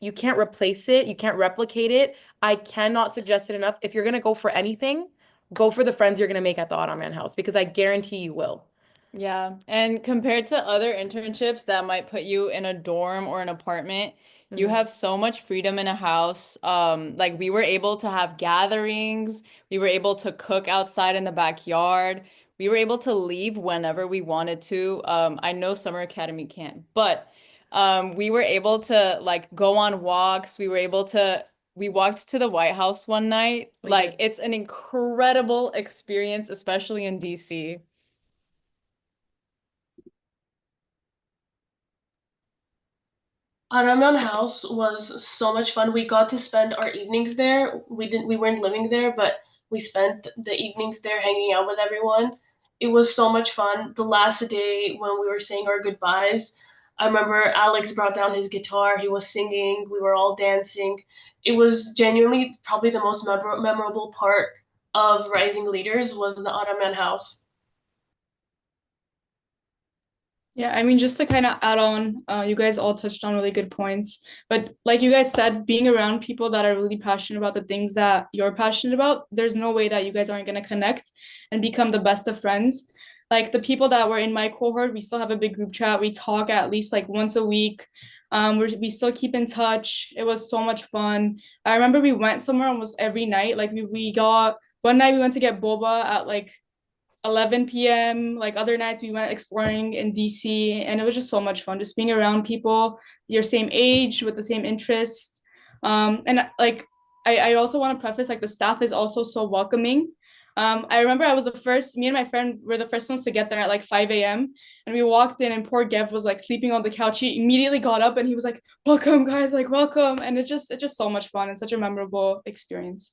You can't replace it, you can't replicate it. I cannot suggest it enough. If you're gonna go for anything, go for the friends you're gonna make at the Ottoman house, because I guarantee you will. Yeah, and compared to other internships that might put you in a dorm or an apartment, you have so much freedom in a house. Like we were able to have gatherings, we were able to cook outside in the backyard, we were able to leave whenever we wanted to. I know Summer Academy can't, but we were able to like go on walks. We walked to the White House one night. Like it's an incredible experience, especially in DC. Aramian House was so much fun. We got to spend our evenings there. We weren't living there, but we spent the evenings there hanging out with everyone. It was so much fun. The last day when we were saying our goodbyes, I remember Alex brought down his guitar. He was singing. We were all dancing. It was genuinely probably the most memorable part of Rising Leaders was the Aramian House. Yeah, I mean, just to kind of add on, you guys all touched on really good points. But like you guys said, being around people that are really passionate about the things that you're passionate about, there's no way that you guys aren't going to connect and become the best of friends. Like the people that were in my cohort, we still have a big group chat. We talk at least like once a week. We still keep in touch. It was so much fun. I remember we went somewhere almost every night. Like we got one night we went to get boba at like 11 p.m. Like other nights we went exploring in DC, and it was just so much fun just being around people your same age with the same interest. And like I also want to preface like the staff is also so welcoming. I remember me and my friend were the first ones to get there at like 5 a.m. And we walked in and poor Gev was like sleeping on the couch. He immediately got up and he was like, welcome guys, like welcome. And it's just so much fun and such a memorable experience.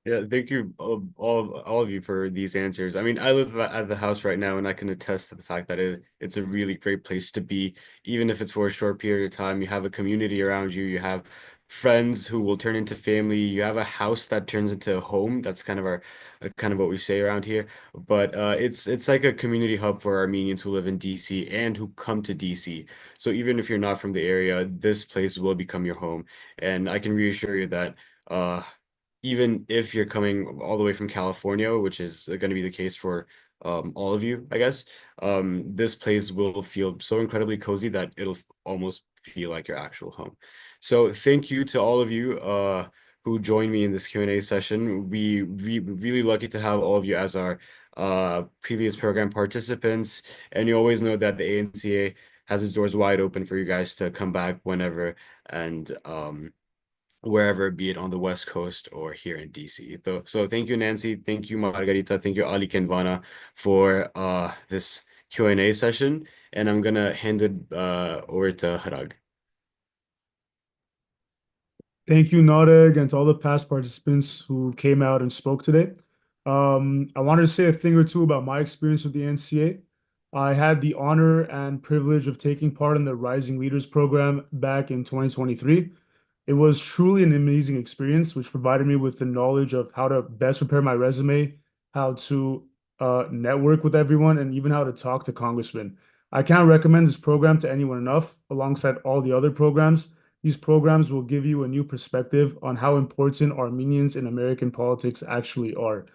Yeah, thank you all of you for these answers. I mean, I live at the house right now, and I can attest to the fact that it's a really great place to be, even if it's for a short period of time. You have a community around you, you have friends who will turn into family, you have a house that turns into a home. That's kind of kind of what we say around here. But it's like a community hub for Armenians who live in DC and who come to DC. So even if you're not from the area, this place will become your home. And I can reassure you that even if you're coming all the way from California, which is going to be the case for all of you, I guess, this place will feel so incredibly cozy that it'll almost feel like your actual home. So thank you to all of you who joined me in this Q&A session. We really lucky to have all of you as our previous program participants, and you always know that the ANCA has its doors wide open for you guys to come back whenever and wherever, be it on the West Coast or here in DC. So thank you, Nancy. Thank you, Margarita. Thank you, Ali Kenvana, for this Q&A session. And I'm gonna hand it over to Harag. Thank you, Nareg, and to all the past participants who came out and spoke today. I wanted to say a thing or two about my experience with the NCA. I had the honor and privilege of taking part in the Rising Leaders program back in 2023. It was truly an amazing experience, which provided me with the knowledge of how to best prepare my resume, how to network with everyone, and even how to talk to congressmen. I can't recommend this program to anyone enough, alongside all the other programs. These programs will give you a new perspective on how important Armenians in American politics actually are.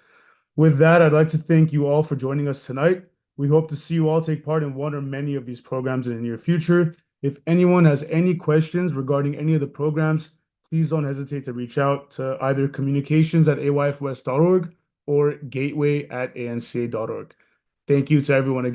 With that, I'd like to thank you all for joining us tonight. We hope to see you all take part in one or many of these programs in the near future. If anyone has any questions regarding any of the programs, please don't hesitate to reach out to either communications@ayfwest.org or gateway@anca.org. Thank you to everyone again.